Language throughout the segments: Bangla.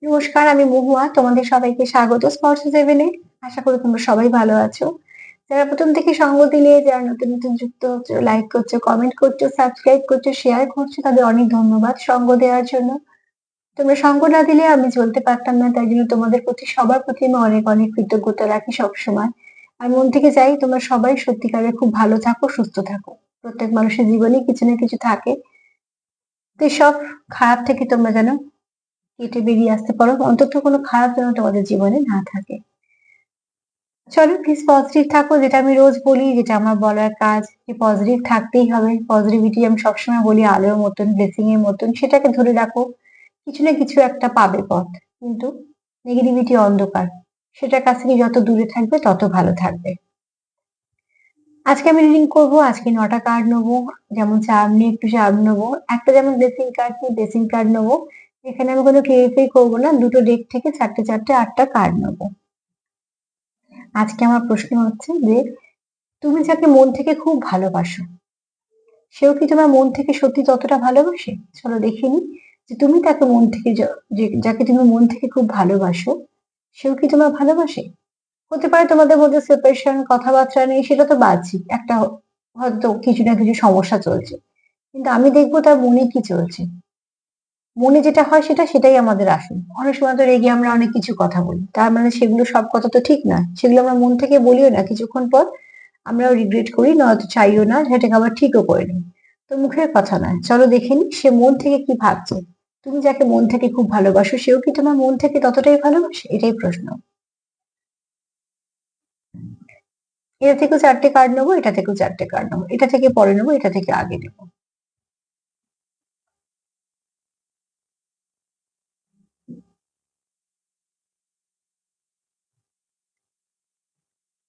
নমস্কার, আমি মহুয়া। তোমাদের সবাইকে স্বাগত স্পর্শ সেভেনে। আশা করি তোমরা সবাই ভালো আছো। যারা প্রথম থেকে সঙ্গ দিলে, যারা নতুন যুক্ত হচ্ছো, লাইক করছো, কমেন্ট করছো, সাবস্ক্রাইব করছো, শেয়ার করছো, তাদের অনেক ধন্যবাদ সঙ্গ দেওয়ার জন্য। তোমরা সঙ্গ না দিলে আমি চলতে পারতাম না। তাই জন্য তোমাদের প্রতি সবার প্রতি আমি অনেক কৃতজ্ঞতা রাখি সবসময়। আর মন থেকে চাই তোমরা সবাই সত্যিকারে খুব ভালো থাকো, সুস্থ থাকো। প্রত্যেক মানুষের জীবনেই কিছু না কিছু থাকে। তো সব খারাপ থেকে তোমরা যেন কেটে বেরিয়ে আসতে পারো, অন্তত কোনো খারাপ যেন তোমাদের জীবনে না থাকে। চলো প্লিজ পজিটিভ থাকো, যেটা আমি রোজ বলি, যেটা আমার বলার কাজ, যে পজিটিভ থাকতেই হবে। পজিটিভিটি আমি সবসময় বলি আলোর মতন, ব্লেসিং এর মতন, সেটাকে ধরে রাখো। কিছু না কিছু একটা পাবে পথ। কিন্তু নেগেটিভিটি অন্ধকার, সেটার কাছ থেকে যত দূরে থাকবে তত ভালো থাকবে। আজকে আমি রিডিং করবো। আজকে 9টা কার্ড নেবো। যেমন চার্ম নিয়ে একটু চার্ম নেবো, একটা যেমন ব্লেসিং কার্ড নিয়ে ব্লেসিং কার্ড নেবো। এখানে আমি কোনো ক্লিয়ারিফাই করবো না, দুটো ডেক থেকে চারটে চারটে 8টা কার্ড নেবো। আজকে আমার প্রশ্ন হচ্ছে যে, তুমি যাকে মন থেকে খুব ভালোবাসো, সেও কি তোমার মন থেকে সত্যি ততটা ভালোবাসে? চলো দেখে নিই যে তুমি তাকে মন থেকে যাকে তুমি মন থেকে খুব ভালোবাসো, সেও কি তোমার ভালোবাসে? হতে পারে তোমাদের মধ্যে সেপারেশন, কথাবার্তা নেই, সেটা তো বাহ্যিক একটা, হয়তো কিছু না কিছু সমস্যা চলছে। কিন্তু আমি দেখবো তার মনে কি চলছে। মনে যেটা হয় সেটাই আমাদের আসল। অনেক সময় তো রেগে আমরা অনেক কিছু কথা বলি, তার মানে সেগুলো সব কথা তো ঠিক না, সেগুলো আমরা মন থেকে বলিও না, কিছুক্ষণ পর আমরাও রিগ্রেট করি, নয়তো চাইও না সেটাকে আবার ঠিকও করে নিই। তো মুখের কথা নয়, চলো দেখে নিই সে মন থেকে কি ভাবছে। তুমি যাকে মন থেকে খুব ভালোবাসো, সেও কি তোমার মন থেকে ততটাই ভালোবাসে? এটাই প্রশ্ন। এটা থেকেও চারটে কার্ড নেবো, এটা থেকেও চারটে কার্ড নেবো, এটা থেকে পরে নেবো, এটা থেকে আগে নেবো।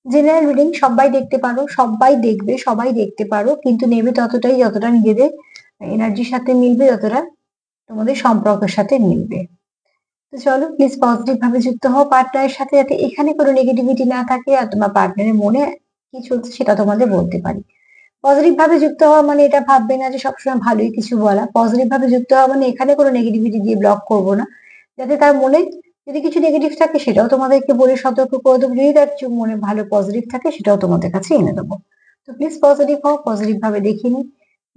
জেনারেল রিডিং সবাই দেখতে পারো, সবাই দেখবে, সবাই দেখতে পারো, কিন্তু নেবে ততটাই যতটা নিজেদের এনার্জির সাথে মিলবে, যতটা তোমাদের সম্পর্কের সাথে মিলবে। তো চলো প্লিজ পজিটিভ ভাবে যুক্ত হও পার্টনারের সাথে, যাতে এখানে কোনো নেগেটিভিটি না থাকে আর তোমার পার্টনারের মনে কি চলছে সেটা তোমাদের বলতে পারি। পজিটিভ ভাবে যুক্ত হওয়া মানে এটা ভাববে না যে সবসময় ভালোই কিছু বলা। পজিটিভ ভাবে যুক্ত হওয়া মানে এখানে কোনো নেগেটিভিটি দিয়ে ব্লক করবো না, যাতে তার মনে যদি কিছু নেগেটিভ থাকে সেটাও তোমাদেরকে বলে সতর্ক করে দেবো, যদি তার কিছু মনে ভালো পজিটিভ থাকে সেটাও তোমাদের কাছে এনে দেবো। তো প্লিজ পজিটিভ হও, পজিটিভ ভাবে দেখে নিই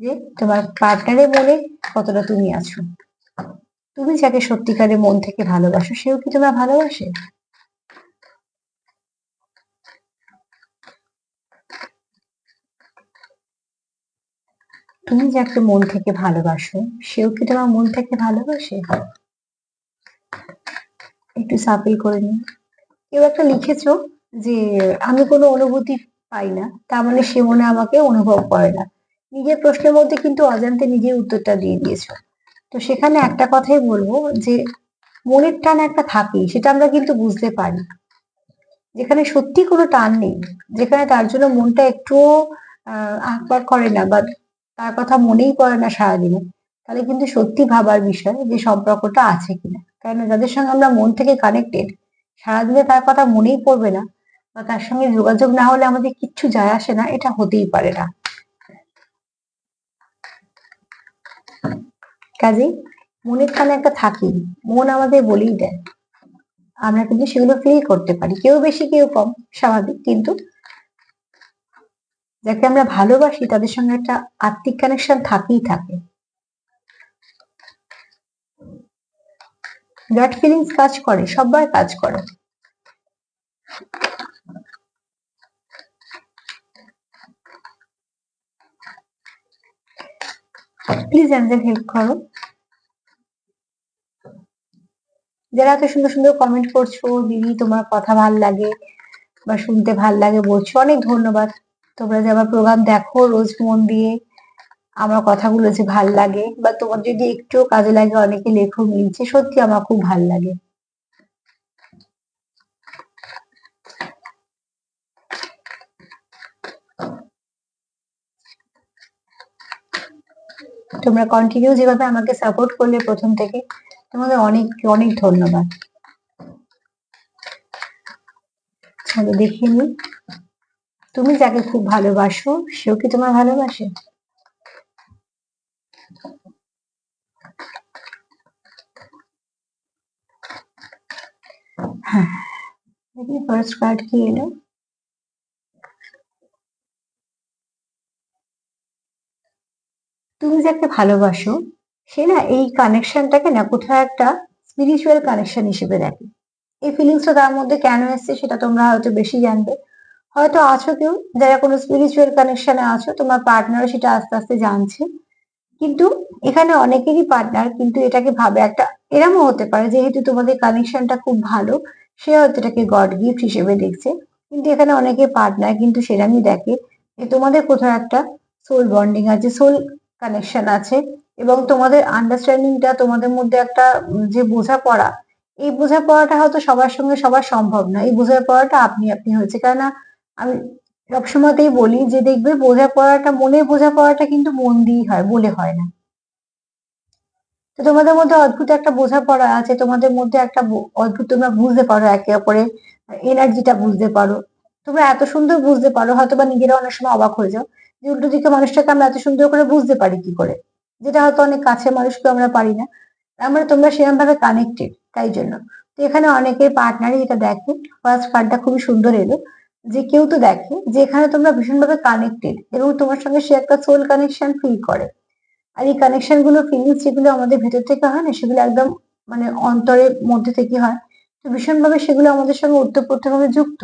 যে তোমার পার্টনারের মনে কতটা তুমি আছো। তুমি যাকে সত্যিকারের মন থেকে ভালোবাসো, সেও কি তোমার ভালোবাসে? তুমি যাকে মন থেকে ভালোবাসো, সেও কি তোমার মন থেকে ভালোবাসে? একটু সাফল করে নিই। কেউ একটা লিখেছো যে আমি কোনো অনুভূতি পাই না, তার মানে সে মনে আমাকে অনুভব করে না। নিজের প্রশ্নের মধ্যে কিন্তু অজান্তে নিজের উত্তরটা দিয়ে দিয়েছো। তো সেখানে একটা কথাই বলবো যে মনের টান একটা থাকেই, সেটা আমরা কিন্তু বুঝতে পারি। যেখানে সত্যি কোনো টান নেই, যেখানে তার জন্য মনটা একটুও আঁকবাক করে না, বা তার কথা মনেই পড়ে না সারাদিনে, তাহলে কিন্তু সত্যি ভাবার বিষয় যে সম্পর্কটা আছে কিনা। কারণ যাদের সঙ্গে আমরা মন থেকে কানেক্টেড, সারাদিনে তার কথা মনেই পড়বে না, বা তার সঙ্গে যোগাযোগ না হলে আমাদের কিচ্ছু যায় আসে না, এটা হতেই পারে না। কাজেই মনের টান একটা থাকেই, মন আমাদের বলেই দেয়। আমরা কিন্তু সেগুলো ফিল করতে পারি, কেউ বেশি কেউ কম, স্বাভাবিক। কিন্তু যাকে আমরা ভালোবাসি তাদের সঙ্গে একটা আত্মিক কানেকশন থাকেই থাকে। গাট ফিলিংস কাজ করে, সবার কাজ করে। প্লিজ এঞ্জেল হেল্প করো। যারা এত সুন্দর সুন্দর কমেন্ট করছো, দিদি তোমার কথা ভাল লাগে বা শুনতে ভাল লাগে বলছো, অনেক ধন্যবাদ। তোমরা যে আমার প্রোগ্রাম দেখো রোজ মন দিয়ে, আমার কথাগুলো যে ভাল লাগে, বা তোমার যদি একটু কাজে লাগে, অনেকে লেখো মিলছে, সত্যি আমার খুব ভাল লাগে। তোমরা কন্টিনিউ যেভাবে আমাকে সাপোর্ট করলে প্রথম থেকে, তোমাদের অনেক অনেক ধন্যবাদ। চলো দেখে নি, তুমি যাকে খুব ভালোবাসো, সেও কি তোমার ভালোবাসে? দেখি ফার্স্ট কার্ড কি এলো। তুমি যাকে ভালোবাসো সে না এই কানেকশনটাকে না কোথাও একটা স্পিরিচুয়াল কানেকশন হিসেবে দেখে। এই ফিলিংসটা তার মধ্যে কেন এসছে সেটা তোমরা হয়তো বেশি জানবে। হয়তো আছো কেউ যারা কোনো স্পিরিচুয়াল কানেকশনে আছো, তোমার পার্টনারও সেটা আস্তে আস্তে জানছে। কিন্তু এখানে অনেকেরই পার্টনার কিন্তু এটাকে ভাবে একটা, এরমও হতে পারে যেহেতু তোমাদের কানেকশনটা খুব ভালো, সে হয়তো এটাকে গড গিফট হিসেবে দেখছে। কিন্তু এখানে অনেকে পার্টনার কিন্তু সেরকমই দেখে যে তোমাদের কোথাও একটা সোল বন্ডিং আছে, সোল কানেকশন আছে, এবং তোমাদের আন্ডারস্ট্যান্ডিংটা তোমাদের মধ্যে একটা যে বোঝাপড়া, এই বোঝাপড়াটা হয়তো সবার সঙ্গে সবার সম্ভব না। এই বোঝাপড়াটা আপনি আপনি হয়েছে, কেননা আমি সবসময়তেই বলি যে দেখবে বোঝাপড়াটা, মনের বোঝাপড়াটা কিন্তু মন দিয়েই হয়, বলে হয় না। তো তোমাদের মধ্যে অদ্ভুত একটা বোঝাপড়া আছে, তোমাদের মধ্যে একটা অদ্ভুত, তোমরা বুঝতে পারো একে অপরের এনার্জিটা বুঝতে পারো। তোমরা এত সুন্দর বুঝতে পারো, হয়তো বা নিজেরা অনেক সময় অবাক হয়ে যাও যে উল্টো দিকে মানুষটাকে আমরা এত সুন্দর করে বুঝতে পারি কি করে, যেটা হয়তো অনেক কাছের মানুষকে আমরা পারি না। আমরা, তোমরা সেরকম ভাবে কানেক্টেড, তাই জন্য। তো এখানে অনেকের পার্টনারই এটা দেখে। ফার্স্ট কার্ডটা খুবই সুন্দর এলো, যে কেউ তো দেখে যে এখানে তোমরা ভীষণভাবে কানেক্টেড এবং তোমার সঙ্গে সে একটা সোল কানেকশন ফিল করে। আর এই কানেকশন গুলো, ফিলিংস যেগুলো আমাদের ভেতর থেকে হয় না, সেগুলো একদম মানে অন্তরের মধ্যে থেকে হয়। তো ভীষণভাবে সেগুলো আমাদের সঙ্গে ওতপ্রোতভাবে যুক্ত।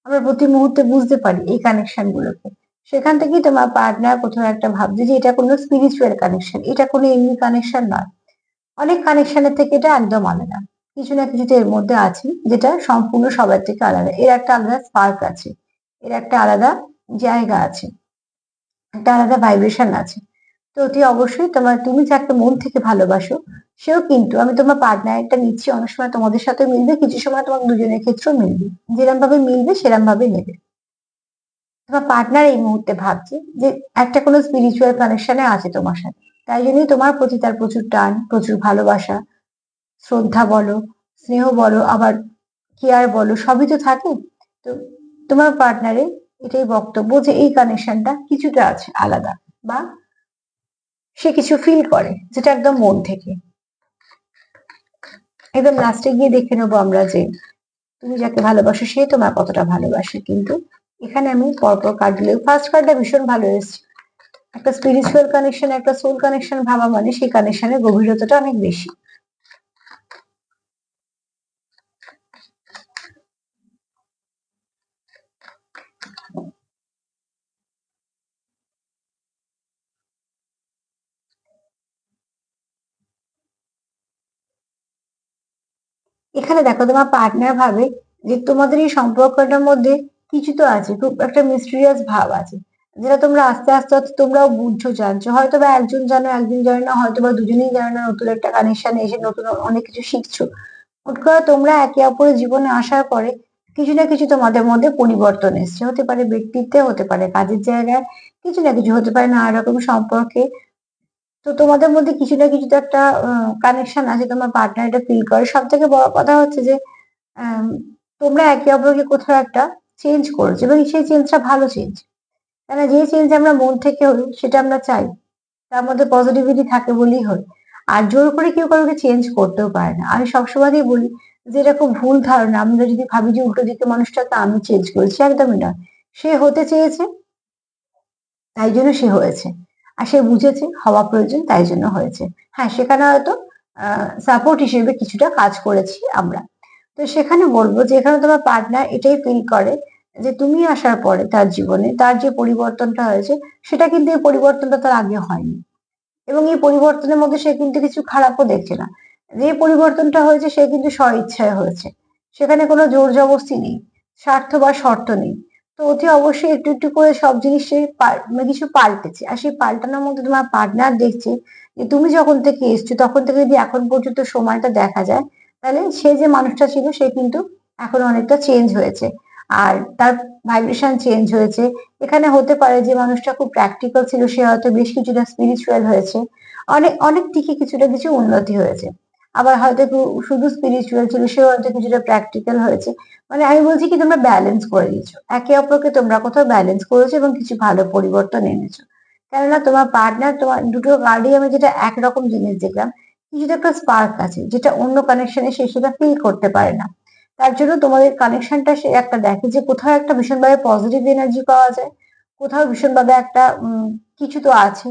আমরা প্রতি মুহূর্তে বুঝতে পারি এই কানেকশন গুলোকে। সেখান থেকেই তোমার পার্টনার কোথাও একটা ভাবছে যে এটা কোনো স্পিরিচুয়াল কানেকশন, এটা কোনো এমনি কানেকশন নয়। অনেক কানেকশনের থেকে এটা একদম আলাদা। কিছু না কিছু তো এর মধ্যে আছে যেটা সম্পূর্ণ সবার থেকে আলাদা। এর একটা আলাদা স্পার্ক আছে, এর একটা আলাদা জায়গা আছে, একটা আলাদা ভাইব্রেশন আছে। তো অতি অবশ্যই তুমি যাকে মন থেকে ভালোবাসো সেও কিন্তু, আমি তোমার পার্টনারটা নিচ্ছি, অনেক সময় তোমাদের সাথে মিলবে, কিছু সময় তোমার দুজনের ক্ষেত্রেও মিলবে। যেরকম ভাবে মিলবে সেরকম ভাবে নেবে। তোমার পার্টনার এই মুহূর্তে ভাবছে যে একটা কোনো স্পিরিচুয়াল কানেকশনে আছে তোমার সাথে, তাই জন্যই তোমার প্রতি তার প্রচুর টান, প্রচুর ভালোবাসা, শ্রদ্ধা বলো, স্নেহ বলো, আবার কেয়ার বলো, সবই তো থাকে। তো তোমার পার্টনারের এটাই বক্তব্য যে এই কানেকশনটা কিছুটা আছে আলাদা, বা সে কিছু ফিল করে যেটা একদম মন থেকে। একদম লাস্টে গিয়ে দেখে নেবো আমরা যে তুমি যাকে ভালোবাসো সে তোমার কতটা ভালোবাসে। কিন্তু এখানে আমি পরপর কার্ড দিলে ফার্স্ট কার্ডটা ভীষণ ভালো এসেছে। একটা স্পিরিচুয়াল কানেকশন, একটা সোল কানেকশন ভাবা মানে সেই কানেকশনের গভীরতাটা অনেক বেশি। এখানে দেখো তোমার পার্টনার ভাবে যে তোমাদের এই সম্পর্কটার মধ্যে কিছু তো আছে, খুব একটা মিস্টিরিয়াস ভাব আছে, যেটা তোমরা আস্তে আস্তে আস্তে তোমরাও বুঝছো, জানছো। হয়তো বা একজন জানো একজন জানে না, হয়তো বা দুজনেই জানে না, নতুন একটা কানেকশন এসে নতুন অনেক কিছু শিখছো। মোট কথা তোমরা একে অপরের জীবনে আসার পরে কিছু না কিছু তোমাদের মধ্যে পরিবর্তন এসছে, হতে পারে ব্যক্তিত্বে, হতে পারে কাজের জায়গায়, কিছু না কিছু হতে পারে নানা রকম সম্পর্কে। তো তোমাদের মধ্যে কিছু না কিছু তো একটা কানেকশন আছে, তোমার পার্টনার এটা ফিল করে। সব থেকে বড় কথা হচ্ছে যে আম, তোমরা একে অপরকে কোথাও একটা চেঞ্জ করেছো, এবং সেই চেঞ্জটা ভালো চেঞ্জ। কেন, যে চেঞ্জ আমরা মন থেকে হই সেটা আমরা চাই, তার মধ্যে পজিটিভিটি থাকে বলেই হয়। আর জোর করে কেউ কাউকে চেঞ্জ করতেও পারে না। আমি সবসময়ই বলি যে এটা খুব ভুল ধারণা, আমরা যদি ভাবি যে উল্টো দিকে মানুষটাকে আমি চেঞ্জ করেছি, একদমই নয়। সে হতে চেয়েছে, তাই জন্য সে হয়েছে। আর সে বুঝেছে হওয়া প্রয়োজন, তাই জন্য হয়েছে। হ্যাঁ, সেখানে হয়তো সাপোর্ট হিসেবে কিছুটা কাজ করেছি আমরা। তো সেখানে বলবো যে এখানে তোমার পার্টনার এটাই ফিল করে যে তুমি আসার পরে তার জীবনে তার যে পরিবর্তনটা হয়েছে, সেটা কিন্তু এই পরিবর্তনটা তার আগে হয়নি। এবং এই পরিবর্তনের মধ্যে সে কিন্তু কিছু খারাপও দেখছে না। যে পরিবর্তনটা হয়েছে সে কিন্তু স্বইচ্ছায় হয়েছে, সেখানে কোনো জোর জবস্তি নেই, স্বার্থ বা শর্ত নেই। তো অতি অবশ্যই একটু একটু করে সব জিনিস সে মানে কিছু পাল্টেছে, আর সেই পাল্টানোর মধ্যে তোমার পার্টনার দেখছে যে তুমি যখন থেকে এসছো তখন থেকে যদি এখন পর্যন্ত সময়টা দেখা যায়, তাহলে সে যে মানুষটা ছিল সে কিন্তু এখন অনেকটা চেঞ্জ হয়েছে। আর তার ভাইব্রেশন চেঞ্জ হয়েছে। এখানে হতে পারে যে মানুষটা খুব প্র্যাকটিক্যাল ছিল, সে হয়তো বেশ কিছুটা স্পিরিচুয়াল হয়েছে, অনেক অনেক দিকে কিছুটা কিছু উন্নতি হয়েছে। আবার হয়তো শুধু স্পিরিচুয়াল ছিল, সে হয়তো কিছুটা প্র্যাকটিক্যাল হয়েছে। মানে আমি বলছি কি তোমরা ব্যালেন্স করে দিয়েছো একে অপরকে, তোমরা কোথাও ব্যালেন্স করেছো এবং কিছু ভালো পরিবর্তন এনেছো। কেননা তোমার পার্টনার, তোমার দুটো কার্ডই আমি যেটা একরকম জিনিস দেখলাম, কিছু তো একটা স্পার্ক আছে যেটা অন্য কানেকশনে সে সেটা ফিল করতে পারে না। তার জন্য তোমাদের কানেকশনটা সে একটা দেখে যে কোথাও একটা ভীষণভাবে পজিটিভ এনার্জি পাওয়া যায়, কোথাও ভীষণভাবে একটা কিছু তো আছে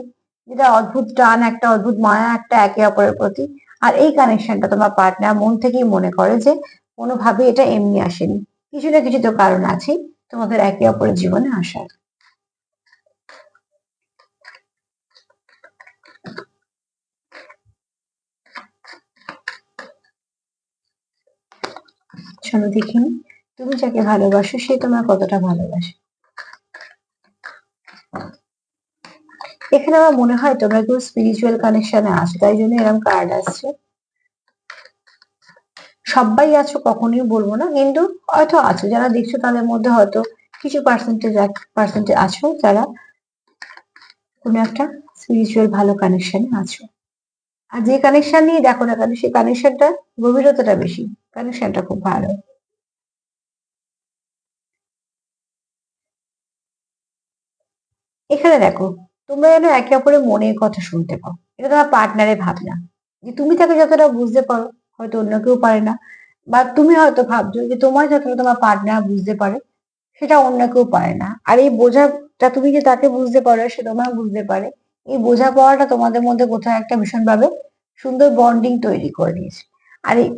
যেটা অদ্ভুত টান, একটা অদ্ভুত মায়া একটা একে অপরের প্রতি। আর এই কানেকশনটা তোমার পার্টনার মন থেকেই মনে করে যে কোনোভাবে এটা এমনি আসেনি, কিছু না কিছু তো কারণ আছে তোমাদের একে অপরের জীবনে আসার। চলো দেখিনি, তুমি যাকে ভালোবাসো সে তোমার কতটা ভালোবাসে। এখানে আমার মনে হয় তোমরা কেউ স্পিরিচুয়াল কানেকশনে আছো, তাই জন্য এরকম কার্ড আসছে। সবাই আছো কখনোই বলবো না, কিন্তু হয়তো আছো, যারা দেখছো তাদের মধ্যে হয়তো কিছু পার্সেন্টেজ আছো যারা কোনো একটা স্পিরিচুয়াল ভালো কানেকশনে আছো। আর যে কানেকশন নিয়ে দেখো না কেন সেই কানেকশনটা গভীরতাটা বেশি, কানেকশনটা খুব ভালো। এখানে দেখো, তোমরা যেন একে অপরের মনের কথা শুনতে পাও, এটা তোমার পার্টনারের ভাবনা, যে তুমি তাকে যতটা বুঝতে পারো হয়তো অন্য কেউ পারে না, বা তুমি হয়তো ভাবছো যে তোমার যতটা তোমার পার্টনার বুঝতে পারে সেটা অন্য কেউ পারে না। আর এই বোঝাটা তুমি যে তাকে বুঝতে পারো সে তোমার বুঝতে পারে, এই বোঝা পড়াটা তোমাদের মধ্যে কোথাও একটা ভীষণভাবে সুন্দর বন্ডিং তৈরি করে দিয়েছে। আর এই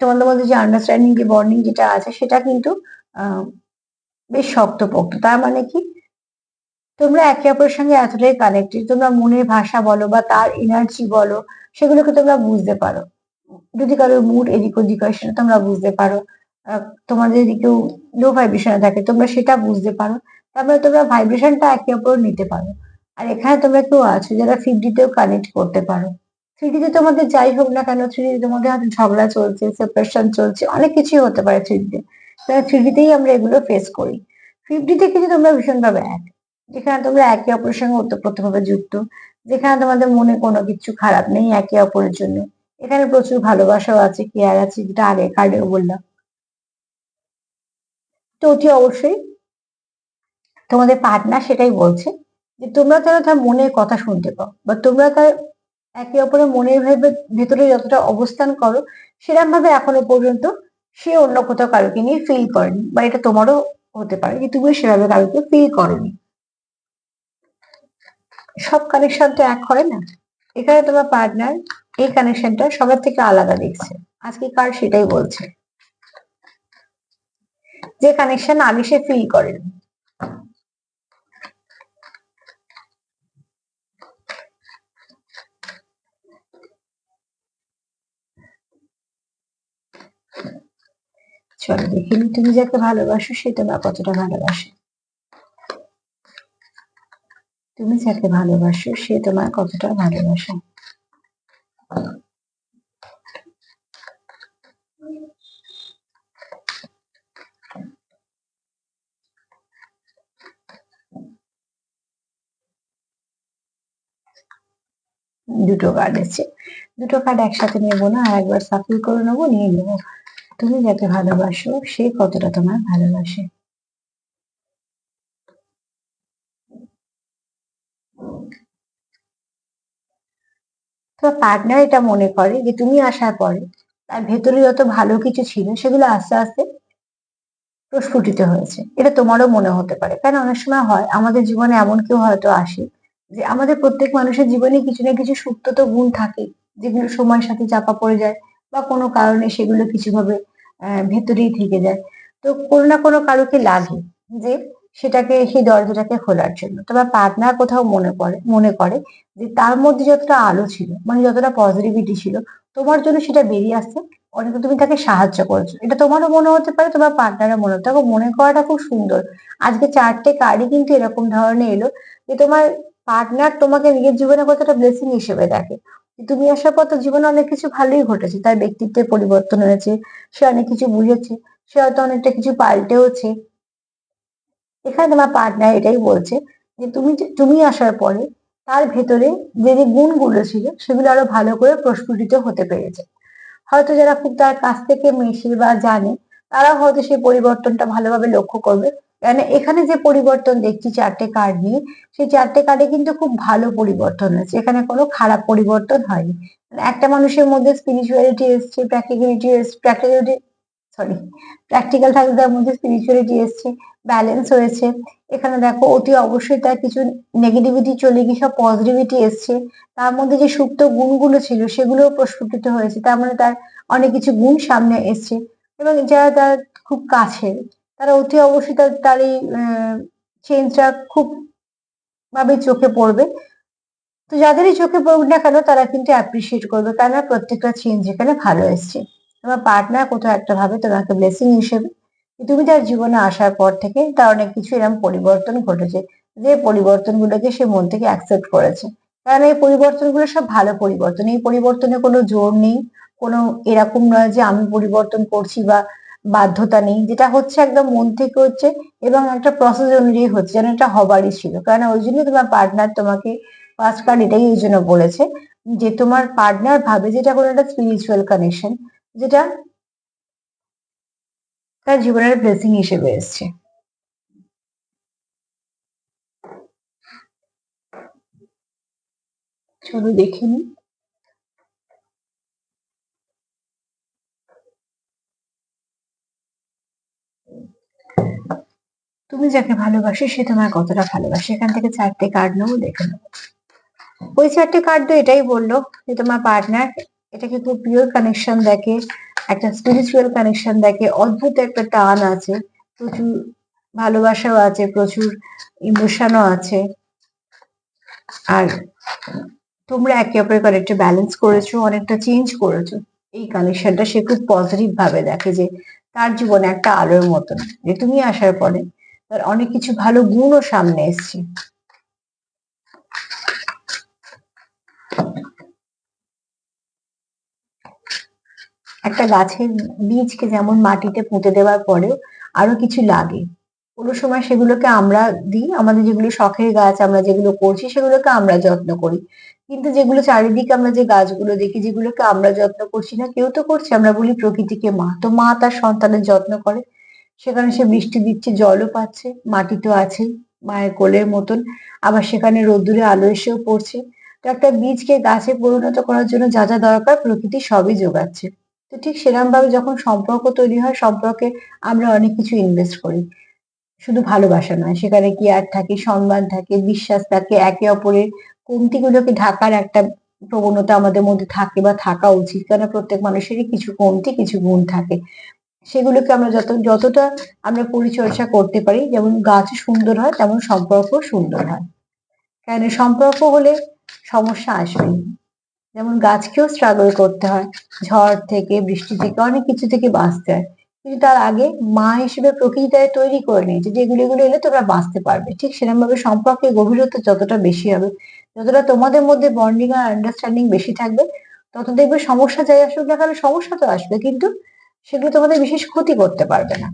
তোমাদের মধ্যে যে আন্ডারস্ট্যান্ডিং যে বন্ডিং যেটা আছে সেটা কিন্তু আহ বেশ শক্তপোক্ত। তার মানে কি, তোমরা একে অপরের সঙ্গে এতটাই কানেক্টেড, তোমরা মনের ভাষা বলো বা তার এনার্জি বলো, সেগুলোকে তোমরা বুঝতে পারো। যদি কারোর মুড এদিক ওদিক হয় সেটা তোমরা বুঝতে পারো। তোমাদের যদি কেউ লো ভাইব্রেশনে থাকে তোমরা সেটা বুঝতে পারো। তারপরে তোমরা ভাইব্রেশনটা একে অপর নিতে পারো। আর এখানে তোমরা কেউ আছো যারা 5D তেও কানেক্ট করতে পারো। 3D তে তোমাদের যাই হোক না কেন, 3D তে তোমাদের হয়তো ঝগড়া চলছে, সেপারেশন চলছে, অনেক কিছুই হতে পারে 3D তে। 3D তেই আমরা এগুলো ফেস করি। 5D তে কিন্তু তোমরা ভীষণভাবে এক, যেখানে তোমরা একে অপরের সঙ্গে ওতপ্রোতভাবে যুক্ত, যেখানে তোমাদের মনে কোনো কিছু খারাপ নেই একে অপরের জন্য। এখানে প্রচুর ভালোবাসাও আছে, কেয়ার আছে, যেটা আগে কার্ডেও বললাম। তো অতি অবশ্যই তোমাদের পার্টনার সেটাই বলছে যে তোমরা যেন তার মনের কথা শুনতে পাও, বা তোমরা তার একে অপরের মনের ভেতরে যতটা অবস্থান করো সেরকম ভাবে এখনো পর্যন্ত সে অন্য কোথাও কারোকে নিয়ে ফিল করেনি, বা এটা তোমারও হতে পারে যে তুমি সেভাবে কারোকে ফিল করোনি। সব কানেকশন তো এক হয় না, এখানে তোমার পার্টনার এই কানেকশনটা সবার থেকে আলাদা দেখছে। আজকে কার্ড সেটাই বলছে, যে কানেকশন আগে সে ফিল করেনি। চলো দেখে নি, তুমি যাকে ভালোবাসো সে তোমার কতটা ভালোবাসে। তুমি যাকে ভালোবাসো সে তোমার কতটা ভালোবাসে। দুটো কার্ড আছে, দুটো কার্ড একসাথে নেবো না, আর একবার সাফল করে নেবো, নিয়ে নেবো। তুমি যাকে ভালোবাসো সে কতটা তোমার ভালোবাসে। তোমার পার্টনার এটা মনে করে যে তুমি আসার পরে তার ভেতরে যত ভালো কিছু ছিল সেগুলো আস্তে আস্তে প্রস্ফুটিত হয়েছে। এটা তোমারও মনে হতে পারে, কারণ অনেক সময় হয় আমাদের জীবনে এমন কেউ হয়তো আসে যে আমাদের প্রত্যেক মানুষের জীবনে কিছু না কিছু সুপ্ত গুণ থাকে, যেগুলো সময়ের সাথে চাপা পড়ে যায়, বা কোনো কারণে সেগুলো কিছুভাবে ভেতরেই থেকে যায়। তো কোনো না কোনো কারোকে লাগে যে সেটাকে, সেই দরজাটাকে খোলার জন্য। তোমার পার্টনার কোথাও মনে করে যে তার মধ্যে যতটা আলো ছিল, মানে যতটা পজিটিভিটি ছিল, তোমার জন্য সেটা বেরিয়ে আসছে, অনেক তুমি তাকে সাহায্য করেছো। এটা তোমারও মনে হতে পারে, তোমার পার্টনারের মনে হতে পারে। মনে করাটা খুব সুন্দর। আজকে চারটে কার্ডই কিন্তু এরকম ধরনের এলো যে তোমার পার্টনার তোমাকে নিজের জীবনে কতটা ব্লেসিং হিসেবে দেখে। যে তুমি আসার পর তো জীবনে অনেক কিছু ভালোই ঘটেছে, তার ব্যক্তিত্বের পরিবর্তন হয়েছে, সে অনেক কিছু বুঝেছে, সে হয়তো অনেকটা কিছু পাল্টেওছে। এখানে তোমার পার্টনার এটাই বলছে যে তুমি আসার পরে তার ভেতরে যে যে গুণগুলো ছিল সেগুলো আরো ভালো করে প্রস্ফুটিত হতে পেরেছে। হয়তো যারা খুব তার কাছ থেকে মেশে বা জানে তারা হয়তো সেই পরিবর্তনটা ভালোভাবে লক্ষ্য করবে। মানে এখানে যে পরিবর্তন দেখছি চারটে কার্ড নিয়ে, সেই চারটে কার্ডে কিন্তু খুব ভালো পরিবর্তন হয়েছে, এখানে কোনো খারাপ পরিবর্তন হয়নি। মানে একটা মানুষের মধ্যে স্পিরিচুয়ালিটি এসছে, প্র্যাকটিক্যালিটি সরি, প্র্যাকটিক্যাল থাকলে তার মধ্যে স্পিরিচুয়ালিটি এসছে, ব্যালেন্স হয়েছে। এখানে দেখো অতি অবশ্যই তার কিছু নেগেটিভিটি চলে গিয়ে সব পজিটিভিটি এসছে। তার মধ্যে যে সুপ্ত গুণগুলো ছিল সেগুলোও প্রস্ফুটিত হয়েছে, তার মানে তার অনেক কিছু গুণ সামনে এসছে। এবং যারা তার খুব কাছের, তারা অতি অবশ্যই তার এই চেঞ্জটা খুব ভাবে চোখে পড়বে। তো যাদেরই চোখে পড়ুক না কেন তারা কিন্তু অ্যাপ্রিসিয়েট করবে, কেননা প্রত্যেকটা চেঞ্জ এখানে ভালো এসছে। তোমার পার্টনার কোথাও একটা ভাবে তোমাকে ব্লেসিং হিসেবে, তুমি তার জীবনে আসার পর থেকে তার অনেক কিছু এরকম পরিবর্তন ঘটেছে, যে পরিবর্তনগুলোকে সে মন থেকে অ্যাকসেপ্ট করেছে। কারণ এই পরিবর্তনগুলো সব ভালো পরিবর্তন, এই পরিবর্তনে কোনো জোর নেই, কোনো এরকম নয় যে আমি পরিবর্তন করছি বা বাধ্যতা নেই, যেটা হচ্ছে একদম মন থেকে হচ্ছে এবং একটা প্রসেস অনুযায়ী হচ্ছে, যেন এটা হবারই ছিল। কারণ ওই জন্য তোমার পার্টনার তোমাকে ফার্স্ট কার্ড এটাই এই জন্য বলেছে যে তোমার পার্টনার ভাবে যেটা কোনো একটা স্পিরিচুয়াল কানেকশন, যেটা তার জীবনের ব্লেসিং হিসেবে এসছে। চলো দেখে নি। তুমি যাকে ভালোবাসো সে তোমার কতটা ভালোবাসে, এখান থেকে 4টে কার্ড নেবো, দেখে নেবো। ওই 4টে কার্ড তো এটাই বললো যে তোমার পার্টনার এটাকে খুব পিওর কানেকশন দেখে, একটা স্পিরিচুয়াল কানেকশন দেখে, অদ্ভুত একটা টান আছে, প্রচুর ভালোবাসাও আছে, প্রচুর ইমোশনও আছে। আর তোমরা একে অপরের কানেক্টে ব্যালেন্স করেছো, অনেকটা চেঞ্জ করেছো। এই কানেকশনটা সে খুব পজিটিভ ভাবে দেখে, যে তার জীবনে একটা আলোর মতন, যে তুমি আসার পরে তার অনেক কিছু ভালো গুণও সামনে এসছে। একটা গাছের বীজকে যেমন মাটিতে পুঁতে দেওয়ার পরেও আরো কিছু লাগে, কোনো সময় সেগুলোকে আমরা দিই, আমাদের যেগুলো শখের গাছ আমরা যেগুলো করছি সেগুলোকে আমরা যত্ন করি। কিন্তু যেগুলো চারিদিকে আমরা যে গাছগুলো দেখি যেগুলোকে আমরা যত্ন করছি না, কেউ তো করছে, আমরা বলি প্রকৃতিকে মা, তো মা তার সন্তানের যত্ন করে, সেখানে সে বৃষ্টি দিচ্ছে, জলও পাচ্ছে, মাটি তো আছেই মায়ের কোলের মতন, আবার সেখানে রোদ্দুরে আলো এসেও পড়ছে। তো একটা বীজকে গাছে পরিণত করার জন্য যা যা দরকার প্রকৃতি সবই যোগাচ্ছে। তো ঠিক সেরকম ভাবে যখন সম্পর্ক তৈরি হয়, সম্পর্কে আমরা অনেক কিছু ইনভেস্ট করি, শুধু ভালোবাসা নয়, সেখানে কেয়ার থাকে, সম্মান থাকে, বিশ্বাস থাকে, একে অপরের কমতিগুলোকে ঢাকার একটা প্রবণতা আমাদের মধ্যে থাকে বা থাকা উচিত, কারণ প্রত্যেক মানুষেরই কিছু কমতি কিছু গুণ থাকে। সেগুলোকে আমরা যতটা আমরা পরিচর্যা করতে পারি, যেমন গাছ সুন্দর হয় তেমন সম্পর্ক সুন্দর হয়। কারণ সম্পর্ক হলে সমস্যা আসবেই, যেমন গাছকেও স্ট্রাগল করতে হয়, ঝড় থেকে বৃষ্টি থেকে অনেক কিছু থেকে বাঁচতে হয়, কিন্তু তার আগে মা হিসেবে প্রকৃতি তাদের তৈরি করে নিয়েছে যে এগুলো এগুলো এলে তোমরা বাঁচতে পারবে। ঠিক সেরকম ভাবে সম্পর্কের গভীরতা যতটা বেশি হবে, যতটা তোমাদের মধ্যে বন্ডিং আর আন্ডারস্ট্যান্ডিং বেশি থাকবে, তত দেখবে সমস্যা যাই আসুক না কেন, সমস্যা তো আসবে কিন্তু সেগুলো তোমাদের বিশেষ ক্ষতি করতে পারবে না।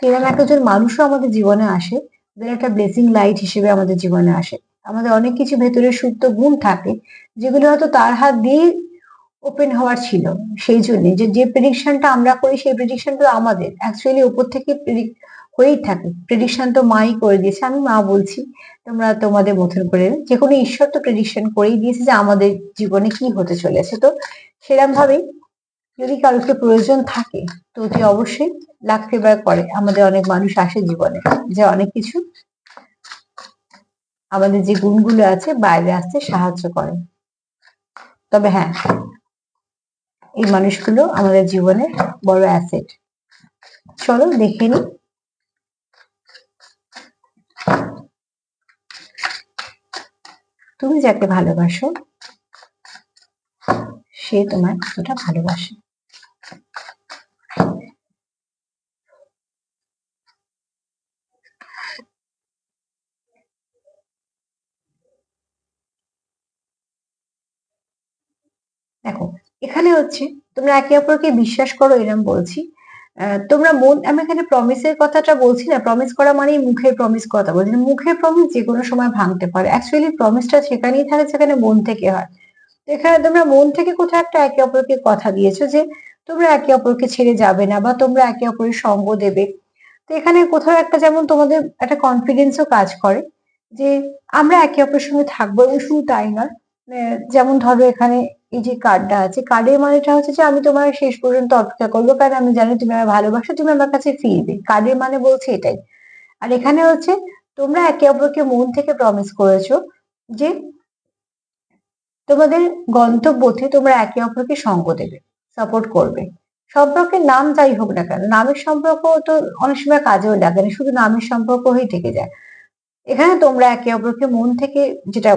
এরকম একজন মানুষও আমাদের জীবনে আসে, যারা একটা ব্লেসিং লাইট হিসেবে আমাদের জীবনে আসে। আমাদের অনেক কিছু ভেতরে সুপ্ত গুণ থাকে, যেগুলো হয়তো তার হাত দিয়ে ওপেন হওয়ার ছিল। সেই জন্য যে যে প্রেডিকশনটা আমরা করি সেই প্রেডিকশনটা আমাদের অ্যাকচুয়ালি উপর থেকে হয়েই থাকে, প্রেডিকশন তো মাই করে দিয়েছে, আমি মা বলছি, তোমরা তোমাদের মতন করে, যে কোনো ঈশ্বর তো প্রেডিকশন করেই দিয়েছে যে আমাদের জীবনে কি হতে চলেছে। তো সেরকম ভাবেই যদি কারোকে প্রয়োজন থাকে তো অতি অবশ্যই লাক ফেভার করে, আমাদের অনেক মানুষ আসে জীবনে যে অনেক কিছু আমাদের যে গুণগুলো আছে বাইরে আসতে সাহায্য করে। তবে হ্যাঁ, এই মানুষগুলো আমাদের জীবনে বড় অ্যাসেট। চলো দেখে নি। তুমি যাকে ভালোবাসো সে তোমার কতটা ভালোবাসে। দেখো এখানে হচ্ছে তোমরা একে অপরকে বিশ্বাস করো এরম বলছি। তোমরা মন, আমি এখানে প্রমিসের কথাটা বলছি না, প্রমিস করা মানেই মুখের প্রমিস কথা বলছি না, মুখের প্রমিস যে কোনো সময় ভাঙতে পারে, অ্যাকচুয়ালি প্রমিসটা সেখানেই থাকে যেখানে মন থেকে হয়। তো এখানে তোমরা মন থেকে কোথাও একটা একে অপরকে কথা দিয়েছো যে তোমরা একে অপরকে ছেড়ে যাবে না বা তোমরা একে অপরের সঙ্গ দেবে। তো এখানে কোথাও একটা যেমন তোমাদের একটা কনফিডেন্সও কাজ করে যে আমরা একে অপরের সঙ্গে থাকবো, এবং শুধু তাই নয়, যেমন ধরো এখানে এই যে কার্ডটা আছে, কার্ডের মানেটা হচ্ছে যে আমি তোমার শেষ পর্যন্ত অপেক্ষা করবো, কারণ আমি জানি তুমি আমায় ভালোবাসো, তুমি আমার কাছে ফিরবে। কার্ডের মানে বলছে এটাই। আর এখানে হচ্ছে তোমরা একে অপরকে মন থেকে প্রমিস করেছো যে তোমাদের গন্তব্যতে তোমরা একে অপরকে সঙ্গ দেবে, সাপোর্ট করবে। সম্পর্কের নাম যাই হোক না কেন, নামের সম্পর্ক তো অনেক সময় কাজেও লাগে না, শুধু নামের সম্পর্ক হয়ে থেকে যায়। এখানে তোমরা একে অপরকে মন থেকে যেটা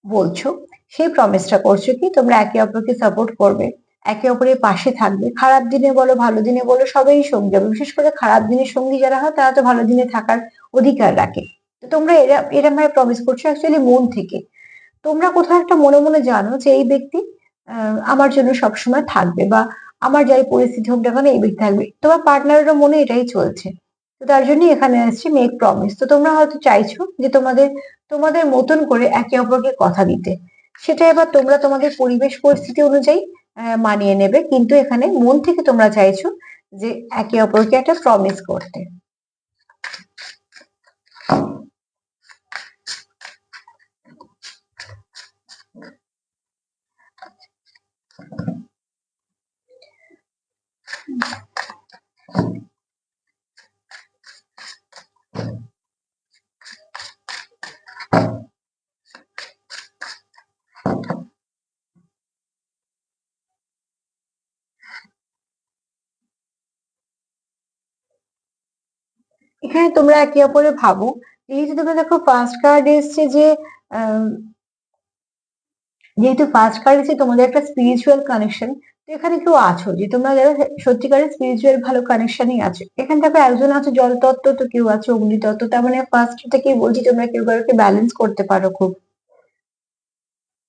বলছো, সেই প্রমিসটা করছো কি তোমরা একে অপরকে সাপোর্ট করবে, একে অপরের পাশে থাকবে। খারাপ দিনে বলো ভালো দিনে বলো সবাই সঙ্গী হবে, বিশেষ করে খারাপ দিনের সঙ্গী যারা হয় তারা তো ভালো দিনে থাকার অধিকার রাখে। তো তোমরা এরম ভাবে প্রমিস করছো অ্যাকচুয়ালি মন থেকে। তোমরা কোথাও একটা মনে মনে জানো যে এই ব্যক্তি আমার জন্য সবসময় থাকবে, বা আমার যাই পরিস্থিতি হোক না কেন এই ব্যক্তি থাকবে। তোমার পার্টনারেরও মনে এটাই চলছে। তো তার জন্যই এখানে আসছে মেক প্রমিস। তো তোমরা হয়তো চাইছো যে তোমাদের তোমাদের মতন করে একে অপরকে কথা দিতে। সেটা এবার তোমরা তোমাদের পরিবেশ পরিস্থিতি অনুযায়ী মানিয়ে নেবে, কিন্তু এখানে মন থেকে তোমরা চাইছো যে একে অপরকে একটা প্রমিস করতে। এখানে তোমরা একে অপরে ভাবো, যেহেতু তোমরা দেখো ফার্স্ট কার্ড এসছে যে আহ, যেহেতু ফার্স্ট কার্ড এসছে তোমাদের একটা স্পিরিচুয়াল কানেকশন। তো এখানে কেউ আছো যে তোমরা যারা সত্যিকারের স্পিরিচুয়াল ভালো কানেকশনই আছে। এখানে দেখো একজন আছে জল তত্ত্ব, তো কেউ আছে অগ্নি তত্ত্ব। তার মানে ফার্স্ট থেকেই বলছি তোমরা কেউ কাউকে ব্যালেন্স করতে পারো খুব।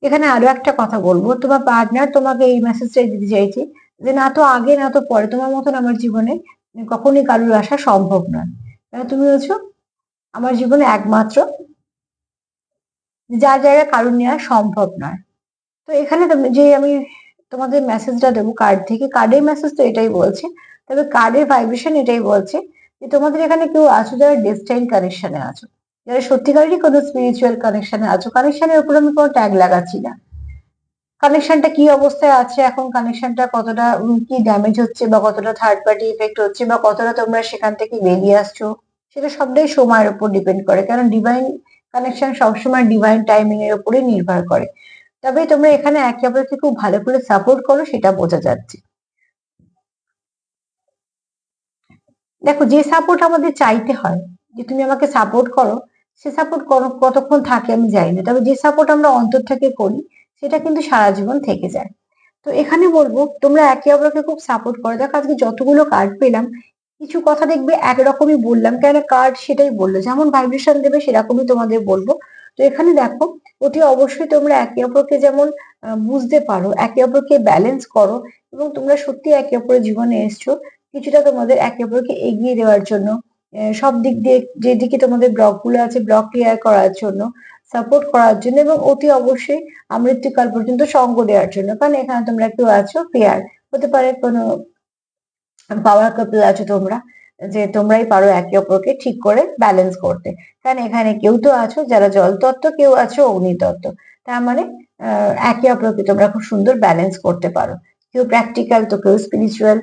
এখানে আরো একটা কথা বলবো, তোমার পার্টনার তোমাকে এই মেসেজটাই দিতে চাইছে যে না তো আগে না তো পরে তোমার মতন আমার জীবনে কখনোই কারোর আসা সম্ভব নয়। তুমি হচ্ছে আমার জীবনে একমাত্র, যার জায়গায় কারোর নেওয়া সম্ভব নয়। তো এখানে যে আমি তোমাদের মেসেজটা দেবো কার্ড থেকে, কার্ডের মেসেজ তো এটাই বলছে। তবে কার্ডের ভাইব্রেশন এটাই বলছে যে তোমাদের এখানে কেউ আছো যারা ডেস্টাইন কানেকশনে আছো, যারা সত্যিকারেরই কোনো স্পিরিচুয়াল কানেকশনে আছো। কানেকশনের উপর আমি কোনো ট্যাগ লাগাচ্ছি না। কানেকশনটা কি অবস্থায় আছে এখন, কানেকশনটা কতটা কি ড্যামেজ হচ্ছে, বা কতটা থার্ড পার্টি ইফেক্ট হচ্ছে, বা কতটা তোমরা সেখান থেকে বেরিয়ে আসছো, সেটা সবটাই সময়ের উপর ডিপেন্ড করে, কারণ ডিভাইন কানেকশন সবসময় ডিভাইন টাইমিং এর উপরে নির্ভর করে। তবে তোমরা এখানে একে অপরকে খুব ভালো করে সাপোর্ট করো, সেটা বোঝা যাচ্ছে। দেখো যে সাপোর্ট আমাদের চাইতে হয়, যে তুমি আমাকে সাপোর্ট করো, সে সাপোর্ট কতক্ষণ থাকে আমি জানি না, তবে যে সাপোর্ট আমরা অন্তর থেকে করি সেটা কিন্তু সারা জীবন থেকে যায়। তো এখানে বলবো তোমরা একে অপরকে খুব সাপোর্ট করো। দেখো আজকে যতগুলো কার্ড পেলাম, কিছু কথা দেখবে একরকমই বললাম, কেন কার্ড সেটাই বললো, যেমন ভাইব্রেশন দেবে সেরকমই তোমাদের বলবো। তো এখানে দেখো অতি অবশ্যই তোমরা একে অপরকে যেমন বুঝতে পারো, একে অপরকে ব্যালেন্স করো, এবং তোমরা সত্যি একে অপরের জীবনে এসছো কিছুটা তোমাদের একে অপরকে এগিয়ে দেওয়ার জন্য, সব দিক দিয়ে যেদিকে তোমাদের ব্লক গুলো আছে ব্লক ক্লিয়ার করার জন্য, সাপোর্ট করার জন্য, এবং অতি অবশ্যই মৃত্যুকাল পর্যন্ত সঙ্গ দেওয়ার জন্য। কারণ এখানে তোমরা কেউ আছো পেয়ার, হতে পারে কোনো পাওয়ার কাপল আছো তোমরা, যে তোমরাই পারো একে অপরকে ঠিক করে ব্যালেন্স করতে। কারণ এখানে কেউ তো আছো যারা জল তত্ত্ব, কেউ আছো অগ্নি তত্ত্ব। তার মানে একে অপরকে তোমরা খুব সুন্দর ব্যালেন্স করতে পারো। কেউ প্র্যাকটিক্যাল তো কেউ স্পিরিচুয়াল।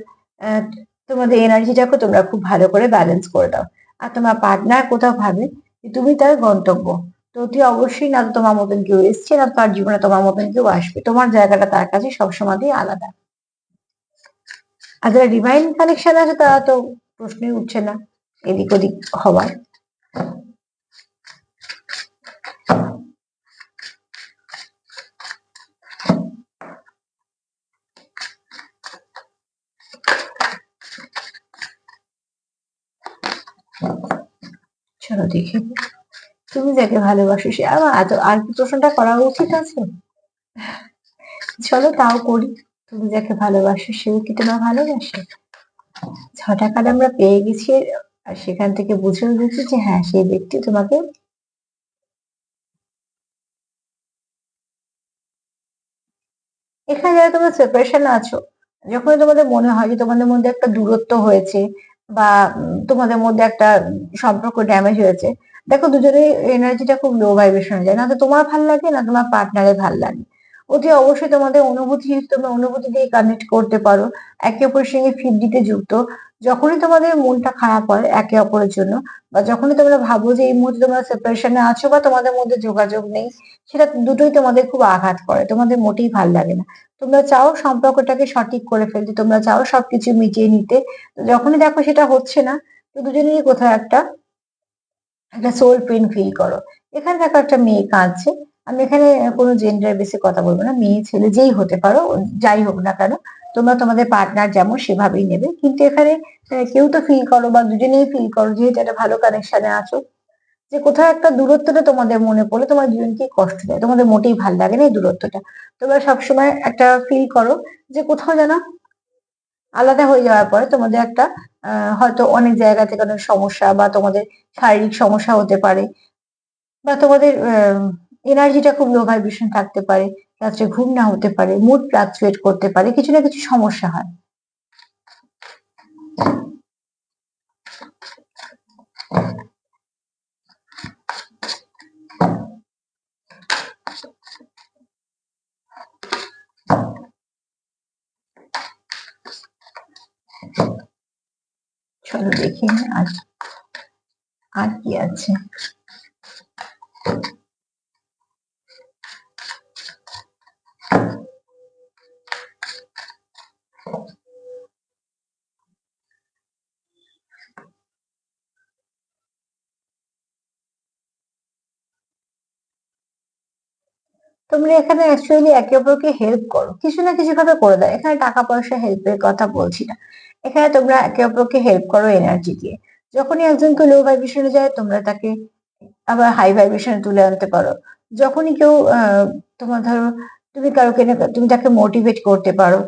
তোমাদের এনার্জিটাকে তোমরা খুব ভালো করে ব্যালেন্স করে দাও। আর তোমার পার্টনার কোথাও ভাবে যে তুমি তার গন্তব্য। তো অতি অবশ্যই না তো তোমার মতন কেউ এসছে, না তার জীবনে তোমার মতন কেউ আসবে। তোমার জায়গাটা তার কাছে সবসময়ই আলাদা। আর যারা ডিভাইন কানেকশন আছে তারা তো প্রশ্নই উঠছে না এদিক ওদিক হওয়ার। চলো দেখি, তুমি যাকে ভালোবাসো সে আমার এত আর কি প্রশ্নটা করা উচিত আছে? চলো তাও করি। তুমি যাকে ভালোবাসো সেও কি তোমার ভালোবাসে? 6টা কার্ড আমরা পেয়ে গেছি, আর সেখান থেকে বুঝেও গেছি যে হ্যাঁ সেই ব্যক্তি তোমাকে। এখানে যারা তোমরা সেপারেশন আছো, যখন তোমাদের মনে হয় যে তোমাদের মধ্যে একটা দূরত্ব হয়েছে, বা তোমাদের মধ্যে একটা সম্পর্ক ড্যামেজ হয়েছে, দেখো দুজনের এনার্জিটা খুব লো ভাইব্রেশনে যায়, না তো তোমার ভাল লাগে না তোমার পার্টনারের ভাল লাগে। অতি অবশ্যই তোমাদের অনুভূতি, যেহেতু তোমরা অনুভূতি দিয়ে কানেক্ট করতে পারো, একে অপরের সঙ্গে ফিট দিতে যুক্ত। যখনই তোমাদের মনটা খারাপ হয় একে অপরের জন্য, বা যখনই তোমরা ভাবো যে এই মুহূর্তে তোমরা সেপারেশনে আছো বা তোমাদের মধ্যে যোগাযোগ নেই, সেটা দুটোই তোমাদের খুব আঘাত করে, তোমাদের মোটেই ভালো লাগে না। তোমরা চাও সম্পর্কটাকে সঠিক করে ফেলতে, তোমরা চাও সবকিছু মিটিয়ে নিতে। তো যখনই দেখো সেটা হচ্ছে না, তো দুজনেরই কোথাও একটা একটা সোল পেইন ফিল করো। এখানে দেখো একটা মেয়ে কাঁদছে। আমি এখানে কোনো জেন্ডার বেসে কথা বলবো না, মেয়ে ছেলে যেই হতে পারো, যাই হোক না কেন, তোমরা তোমাদের পার্টনার যেমন সেভাবেই নেবে। কিন্তু এখানে কেউ তো ফিল করো বা দুজনেই ফিল করো, যেহেতু একটা ভালো কানেকশনে আছো, যে কোথাও একটা দূরত্বটা তোমাদের মনে পড়লে তোমার দুজনকে কষ্ট দেয়, তোমাদের মোটেই ভালো লাগে না এই দূরত্বটা। তোমরা সবসময় একটা ফিল করো যে কোথাও যেন আলাদা হয়ে যাওয়ার পরে তোমাদের একটা হয়তো অনেক জায়গা থেকে অনেক সমস্যা বা তোমাদের শারীরিক সমস্যা হতে পারে, বা তোমাদের এনার্জিটা খুব লো ভাইব্রেশন থাকতে পারে, রাত্রে ঘুম না হতে পারে, মুড ফ্লাকচুয়েট করতে পারে, কিছু না কিছু সমস্যা হয়। চলো দেখি আর আর কি আছে। তোমরা এখানে অ্যাকচুয়ালি একে অপরকে হেল্প করো, কিছু না কিছু ভাবে করে দাও। এখানে টাকা পয়সা হেল্পের কথা বলছি না, এখানে তোমরা একে অপরকে হেল্প করো এনার্জি দিয়ে। যখনই একজনকে লো ভাইব্রেশনে যায়, তোমরা তাকে আবার হাই ভাইব্রেশনে তুলে আনতে পারো। যখনই কেউ তোমার ধরো, তুমি কাউকে তুমি তাকে মোটিভেট করতে পারো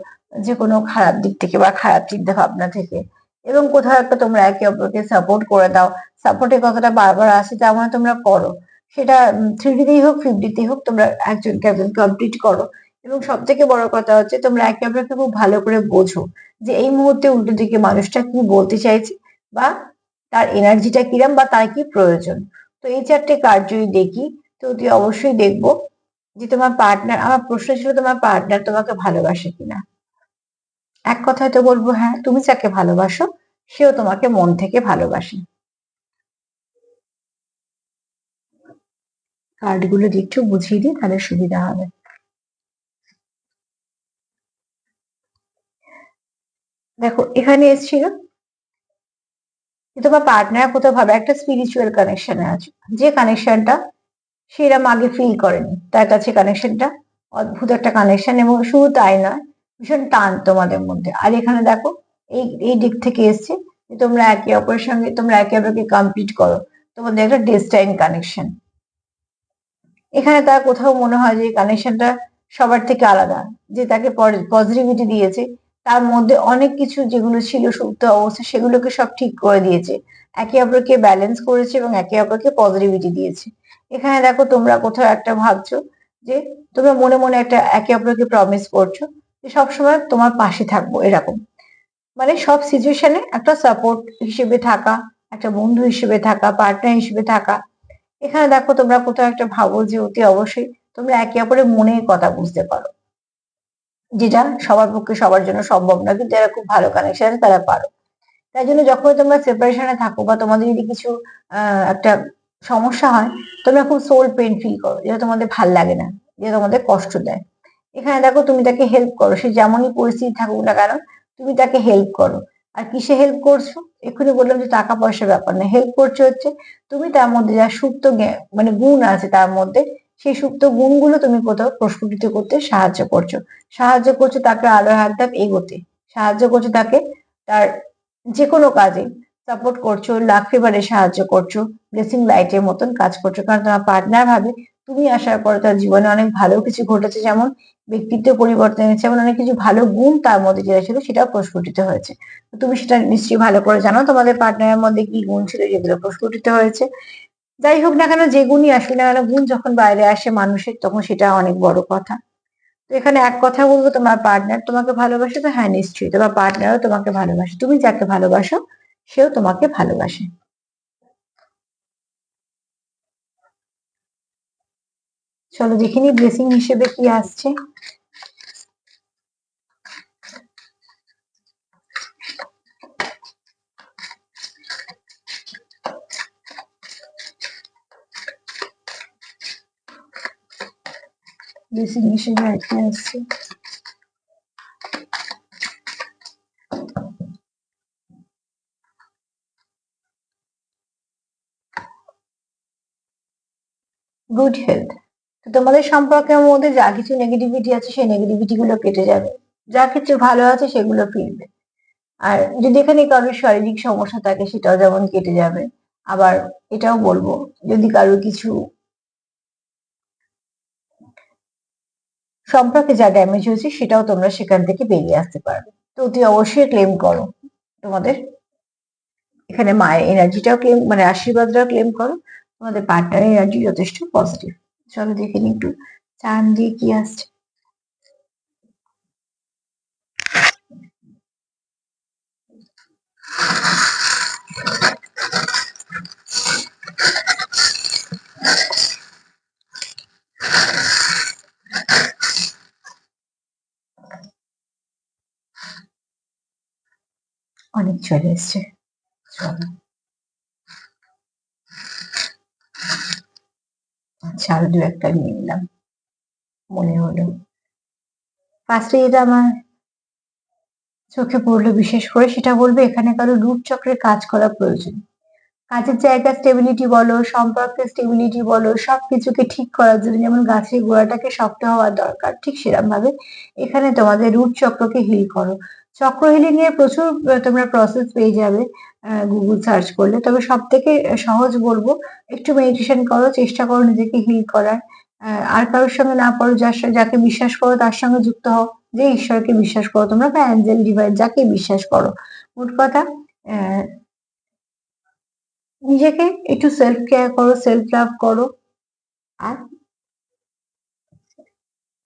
যে কোনো খারাপ দিক থেকে বা খারাপ চিন্তা ভাবনা থেকে, এবং কোথাও একটা তোমরা একে অপরকে সাপোর্ট করে দাও। সাপোর্টের কথাটা বারবার আসে, তেমন তোমরা করো। সেটা 3D-তেই হোক 5D-তেই হোক, তোমরা একজনকে একজন কমপ্লিট করো। এবং সব থেকে বড় কথা হচ্ছে তোমরা একে অপরকে খুব ভালো করে বোঝো যে এই মুহূর্তে উল্টো দিকে মানুষটা কি বলতে চাইছে, বা তার এনার্জিটা কিরম, বা তার কি প্রয়োজন। তো এই 4টে কার্ড যদি দেখি, তো অতি অবশ্যই দেখবো যে তোমার পার্টনার, আমার প্রশ্ন ছিল তোমার পার্টনার তোমাকে ভালোবাসে কিনা। এক কথায় তো বলবো হ্যাঁ, তুমি যাকে ভালোবাসো সেও তোমাকে মন থেকে ভালোবাসে। কার্ড গুলো দিয়ে একটু বুঝিয়ে দিই, তাহলে সুবিধা হবে। দেখো এখানে এসেছিল যে তোমার পার্টনার কোথাও ভাবে একটা স্পিরিচুয়াল কানেকশনে আছে, যে কানেকশনটা সে এরম আগে ফিল করেনি, তার কাছে কানেকশনটা অদ্ভুত একটা কানেকশন। এবং শুধু তাই নয়, ভীষণ টান তোমাদের মধ্যে। আর এখানে দেখো এই এই দিক থেকে এসছে যে তোমরা একে অপরের সঙ্গে, তোমরা একে অপরকে কমপ্লিট করো, তোমাদের একটা ডেস্টাইন কানেকশন। এখানে তার কোথাও মনে হয় যে কানেকশনটা সবার থেকে আলাদা, যে তাকে পজিটিভিটি দিয়েছে, তার মধ্যে অনেক কিছু যেগুলো ছিল সুপ্ত অবস্থা সেগুলোকে সব ঠিক করে দিয়েছে, একে অপরকে ব্যালেন্স করেছে এবং একে অপরকে পজিটিভিটি দিয়েছে। এখানে দেখো তোমরা কোথাও একটা ভাবছো যে তোমরা মনে মনে একটা একে অপরকে প্রমিস করছো যে সবসময় তোমার পাশে থাকবো, এরকম। মানে সব সিচুয়েশনে একটা সাপোর্ট হিসেবে থাকা, একটা বন্ধু হিসেবে থাকা, পার্টনার হিসেবে থাকা। এখানে দেখো তোমরা কোথাও একটা ভাবো যে অতি অবশ্যই তোমরা একে অপরের মনের কথা বুঝতে পারো, যেটা সবার পক্ষে সবার জন্য সম্ভব না, কিন্তু যারা খুব ভালো কানেকশন আছে তারা পারো। তাই জন্য যখন তোমরা সেপারেশনে থাকো বা তোমাদের যদি কিছু একটা সমস্যা হয়, তোমরা খুব সোল পেইন ফিল করো, যেটা তোমাদের ভাল লাগে না, যেটা তোমাদের কষ্ট দেয়। এখানে দেখো তুমি তাকে হেল্প করো, সে যেমনই পরিস্থিতি থাকুক না কেন, তুমি তাকে হেল্প করো। আর কিসে হেল্প করছো? এক্ষুনি বললাম যে টাকা পয়সার ব্যাপার না, হেল্প করছো হচ্ছে তুমি তার মধ্যে যা সুপ্ত মানে গুণ আছে তার মধ্যে, সেই সুপ্ত গুণগুলো তুমি কোথাও প্রস্ফুটিত করতে সাহায্য করছো। সাহায্য করছো তাকে আরো এক ধাপ এগোতে, সাহায্য করছো তাকে তার যে কোনো কাজে সাপোর্ট করছো, লাক ফেভারে সাহায্য করছো, ব্লেসিং লাইটের মতন কাজ করছো। কারণ তোমার পার্টনার ভাবে তুমি আসার পরে তার জীবনে অনেক ভালো কিছু ঘটেছে, যেমন ব্যক্তিত্ব পরিবর্তন হয়েছে, এমন অনেক কিছু ভালো গুণ তার মধ্যে যেটা ছিল সেটাও প্রস্ফুটিত হয়েছে। তো তুমি সেটা নিশ্চয়ই ভালো করে জানো তোমাদের পার্টনারের মধ্যে কি গুণ ছিল যেগুলো প্রস্ফুটিত হয়েছে। যাই হোক না কেন, যে গুণই আসুক না কেন, গুণ যখন বাইরে আসে মানুষের, তখন সেটা অনেক বড় কথা। তো এখানে এক কথা বলবো, তোমার পার্টনার তোমাকে ভালোবাসে তো হ্যাঁ নিশ্চয়ই, তোমার পার্টনারও তোমাকে ভালোবাসে, তুমি যাকে ভালোবাসো সেও তোমাকে ভালোবাসে। চলো দেখে নিই ব্লেসিং হিসেবে কি আসছে। ব্লেসিং হিসেবে আর কি আসছে। Good health. তো তোমাদের সম্পর্কের মধ্যে যা কিছু নেগেটিভিটি আছে সেই নেগেটিভিটি গুলো কেটে যাবে, যা কিছু ভালো আছে সেগুলো ফিরবে। আর যদি এখানে কারোর শারীরিক সমস্যা থাকে সেটাও যেমন কেটে যাবে। আবার এটাও বলবো, যদি কারোর কিছু সম্পর্কে যা ড্যামেজ হয়েছে সেটাও তোমরা সেখান থেকে বেরিয়ে আসতে পারবে। তো অতি অবশ্যই ক্লেম করো তোমাদের এখানে মায়ের এনার্জিটাও ক্লেম, মানে আশীর্বাদটাও ক্লেম করো। তোমাদের পার্টনারের এনার্জি যথেষ্ট পজিটিভ। চলো দেখে নিই একটু চান দিয়ে কি আসছে। অনেক চলে এসছে। চলো আচ্ছা, আরো দু একটা নিয়ে নিলাম, মনে হলো। ফার্স্টে যেটা আমার চোখে পড়লো বিশেষ করে সেটা বলবে এখানে কারো রুট চক্রের কাজ করা প্রয়োজন। কাজের জায়গা স্টেবিলিটি বলো, সম্পর্কের স্টেবিলিটি বলো, সবকিছুকে ঠিক করার জন্য যেমন গাছের গোড়াটাকে শক্ত হওয়া দরকার, ঠিক সেরকম ভাবে এখানে তোমাদের রুট চক্রকে হিল করো। চক্র হিলিং এর প্রচুর তোমরা প্রসেস পেয়ে যাবে গুগল সার্চ করলে। তবে সব থেকে সহজ বলবো, একটু মেডিটেশন করো, চেষ্টা করো নিজেকে হিল করার। আর কারোর সঙ্গে না পারো, যাকে বিশ্বাস করো তার সঙ্গে যুক্ত হও। যে ঈশ্বরকে বিশ্বাস করো তোমরা, বা অ্যাঞ্জেল ডিভাইন যাকে বিশ্বাস করো। মোট কথা আহ নিজেকে একটু সেলফ কেয়ার করো, সেলফ লাভ করো, আর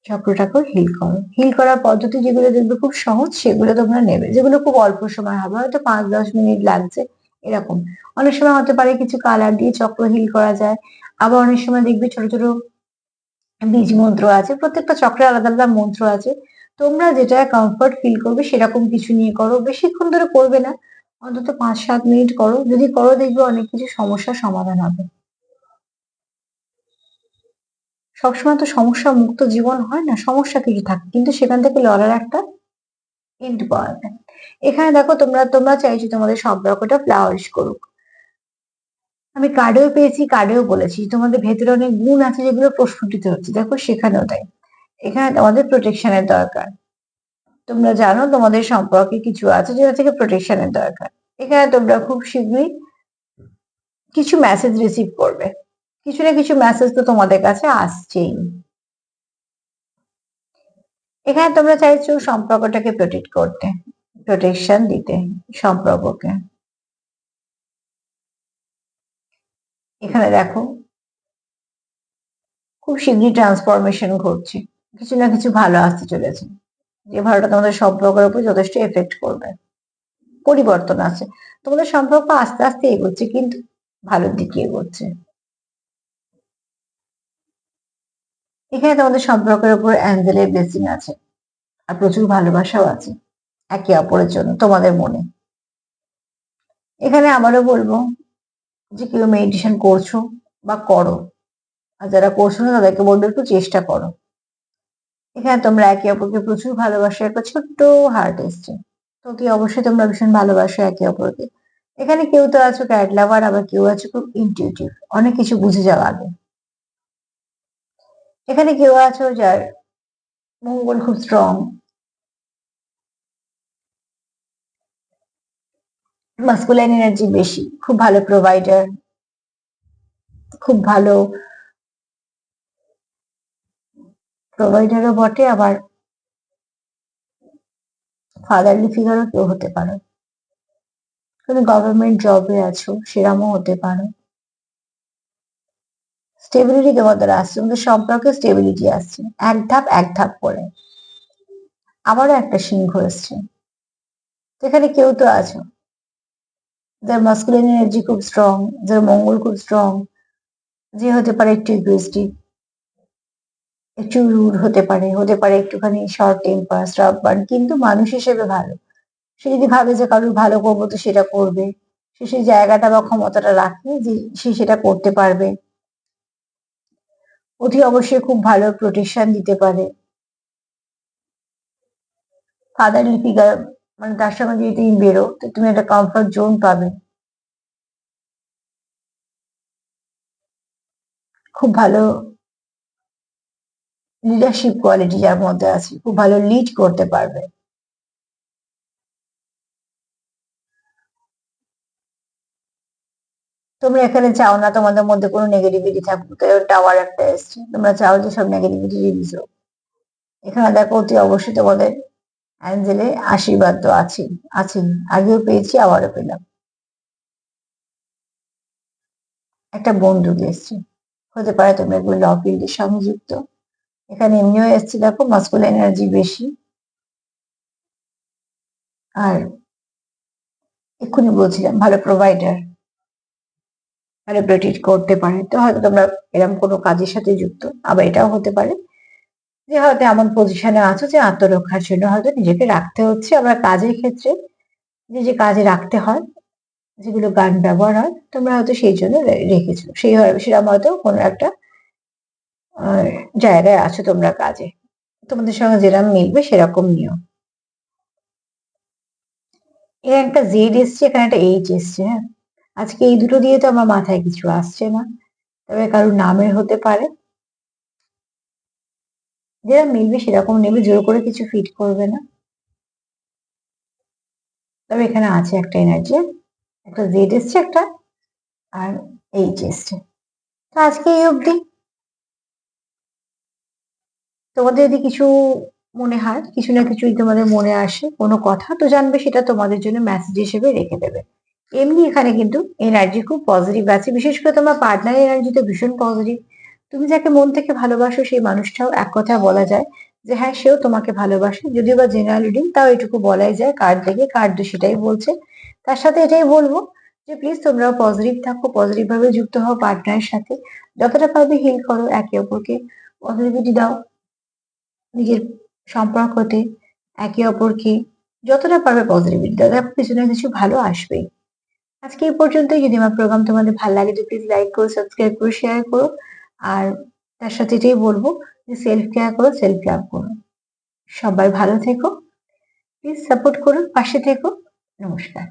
চক্রটাকেও হিল করো। হিল করার পদ্ধতি যেগুলো দেখবে খুব সহজ সেগুলো তোমরা নেবে, যেগুলো খুব অল্প সময় হবে, হয়তো 5-10 মিনিট লাগছে এরকম। অনেক সময় হতে পারে কিছু কালার দিয়ে চক্র হিল করা যায়। আবার অনেক সময় দেখবে ছোট ছোট বীজ মন্ত্র আছে, প্রত্যেকটা চক্রে আলাদা আলাদা মন্ত্র আছে। তোমরা যেটা কমফর্ট ফিল করবে সেরকম কিছু নিয়ে করো, বেশিক্ষণ ধরে করবে না, অন্তত 5-7 মিনিট করো। যদি করো দেখবে অনেক কিছু সমস্যার সমাধান হবে। সবসময় তো সমস্যা মুক্ত জীবন হয় না, সমস্যা কিছু থাকে, কিন্তু সেখান থেকে লড়ার একটা এন্ড পাওয়া যায়। এখানে দেখো তোমরা তোমরা চাইছো তোমাদের সম্পর্কটা ফ্লাওয়ারিশ করুক। আমি কার্ডেও পেয়েছি, কার্ডেও বলেছি তোমাদের ভেতরে অনেক গুণ আছে যেগুলো প্রস্ফুটিত হচ্ছে, দেখো সেখানেও তাই। এখানে তোমাদের প্রোটেকশনের দরকার। তোমরা জানো তোমাদের সম্পর্কে কিছু আছে যেটা থেকে প্রোটেকশনের দরকার। এখানে তোমরা খুব শীঘ্রই কিছু মেসেজ রিসিভ করবে, কিছু না কিছু মেসেজ তো তোমাদের কাছে আসছেই। এখানে তোমরা চাইছো সম্পর্কটাকে প্রোটেক্ট করতে, প্রোটেকশন দিতে সম্পর্ককে। এখানে দেখো খুব শীঘ্রই ট্রান্সফরমেশন ঘটছে, কিছু না কিছু ভালো আসতে চলেছে, যে ভালোটা তোমাদের সম্পর্কের উপর যথেষ্ট এফেক্ট করবে। পরিবর্তন আছে, তোমাদের সম্পর্ক আস্তে আস্তে এগোচ্ছে, কিন্তু ভালোর দিকে এগোচ্ছে। এখানে তোমাদের সম্পর্কের উপর অ্যাঞ্জেলের ব্লেসিং আছে, আর প্রচুর ভালোবাসাও আছে একে অপরের জন্য তোমাদের মনে। এখানে আবারও বলবো যে কেউ মেডিটেশন করছো বা করো, আর যারা করছো না তাদেরকে বলবো একটু চেষ্টা করো। এখানে তোমরা একে অপরকে প্রচুর ভালোবাসো, একটা ছোট্ট হার্ট এসছে। তো কি অবশ্যই তোমরা ভীষণ ভালোবাসো একে অপরকে। এখানে কেউ তো আছো ক্যাট লাভার, আবার কেউ আছো খুব ইনটিউটিভ, অনেক কিছু বুঝে যাওয়া আগে। এখানে কেউ আছো যার মঙ্গল খুব স্ট্রং, মাস্কুলাইন এনার্জি বেশি, খুব ভালো প্রোভাইডার, খুব ভালো প্রোভাইডারও বটে, আবার ফাদারলি ফিগারও কেউ হতে পারো। তুমি গভর্নমেন্ট জবে আছো সেরামও হতে পারো। স্টেবিলিটি তোমাদের আসছে, তোমাদের সম্পর্কে স্টেবিলিটি আসছে, এক ধাপ এক ধাপ করে। আবারও একটা সিংহ এসছে। যেখানে কেউ তো আছো যার মাস্কুলিন এনার্জি খুব স্ট্রং, যার মঙ্গল খুব স্ট্রং, যে হতে পারে একটু ইগোইস্টিক, একটু রুড হতে পারে একটুখানি শর্ট টেম্পার, স্ট্রাববার্ন, কিন্তু মানুষ হিসেবে ভালো। সে যদি ভাবে যে কারোর ভালো করবো তো সেটা করবে। সে সেই জায়গাটা বা ক্ষমতাটা রাখে যে সে সেটা করতে পারবে। অতি অবশ্যই খুব ভালো প্রোটেকশন দিতে পারে। ফাদারলি ফিগার, মানে তার সঙ্গে যদি তুমি বেরো তো তুমি একটা কমফর্ট জোন পাবে। খুব ভালো লিডারশিপ কোয়ালিটি যার মধ্যে আছে, খুব ভালো লিড করতে পারবে। তোমরা এখানে চাও না তোমাদের মধ্যে কোনো নেগেটিভিটি থাকুক, টাওয়ার একটা এসছে, তোমরা চাও যে সব নেগেটিভিটি রিলিজ হোক। এখানে দেখো অতি অবশ্যই তোমাদের অ্যাঞ্জেলের আশীর্বাদ তো আছেই, আছেই, আগেও পেয়েছি আবারও পেলাম। একটা বন্দুক এসছে, হতে পারে তোমরা এগুলো ল ফিল্ডের সঙ্গে যুক্ত। এখানে এমনিও এসছে দেখো মাস্কুলার এনার্জি বেশি। আর এক্ষুনি বলছিলাম ভালো প্রোভাইডার, ভালো প্রোটেক্ট করতে পারে। তো হয়তো তোমরা এরকম কোনো কাজের সাথে যুক্ত। আবার এটাও হতে পারে যে হয়তো এমন পজিশনে আছো যে আত্মরক্ষার জন্য হয়তো নিজেকে রাখতে হচ্ছে। আবার কাজের ক্ষেত্রে যে কাজে রাখতে হয়, যেগুলো গান ব্যবহার হয়, তোমরা হয়তো সেই জন্য রেখেছো। সেরকম হয়তো কোনো একটা আহ, জায়গায় আছো তোমরা কাজে, তোমাদের সঙ্গে যেরকম মিলবে সেরকম নিও। এর একটা জেড এসছে, এখানে একটা এইচ এসছে। হ্যাঁ, আজকে এই দুটো দিয়ে তো আমার মাথায় কিছু আসছে না, তবে কারোর নামের হতে পারে। যেরকম মিলবে সেরকম নেবে, জোর করে কিছু ফিট করবে না। তবে এখানে আছে একটা এনার্জি, একটা জেড এসছে একটা, আর এইচ এসছে। তো আজকে এই অবধি। তোমাদের যদি কিছু মনে হয়, কিছু না কিছুই তোমাদের মনে আসে কোনো কথা, তো জানবে, সেটা তোমাদের জন্য মেসেজ হিসেবে রেখে দেবে। এমনি এখানে কিন্তু এনার্জি খুব পজিটিভ আছে, বিশেষ করে তোমার পার্টনার এনার্জি তো ভীষণ পজিটিভ। তুমি যাকে মন থেকে ভালোবাসো সেই মানুষটাও এক কথা বলা যায় যে হ্যাঁ সেও তোমাকে ভালোবাসে। যদিও বা জেনারেল রিডিং, তাও এটুকু বলাই যায়, কার্ড দেখে কার্ড তো সেটাই বলছে। তার সাথে এটাই বলবো যে প্লিজ তোমরাও পজিটিভ থাকো, পজিটিভ ভাবে যুক্ত হও পার্টনারের সাথে। যতটা পারবে হিল করো, একে অপরকে পজিটিভিটি দাও নিজের সম্পর্কতে, একে অপরকে যতটা পারবে পজিটিভিটি দাও, দেখো কিছু না কিছু ভালো আসবেই। আজকে এই পর্যন্তই। যদি আমার প্রোগ্রাম তোমাদের ভালো লাগে তো প্লিজ লাইক করো, সাবস্ক্রাইব করো, শেয়ার করো। আর তার সাথে এটাই বলবো যে সেলফ কেয়ার করো, সেলফ লাভ করো। সবাই ভালো থেকো, প্লিজ সাপোর্ট করো, পাশে থেকো। নমস্কার।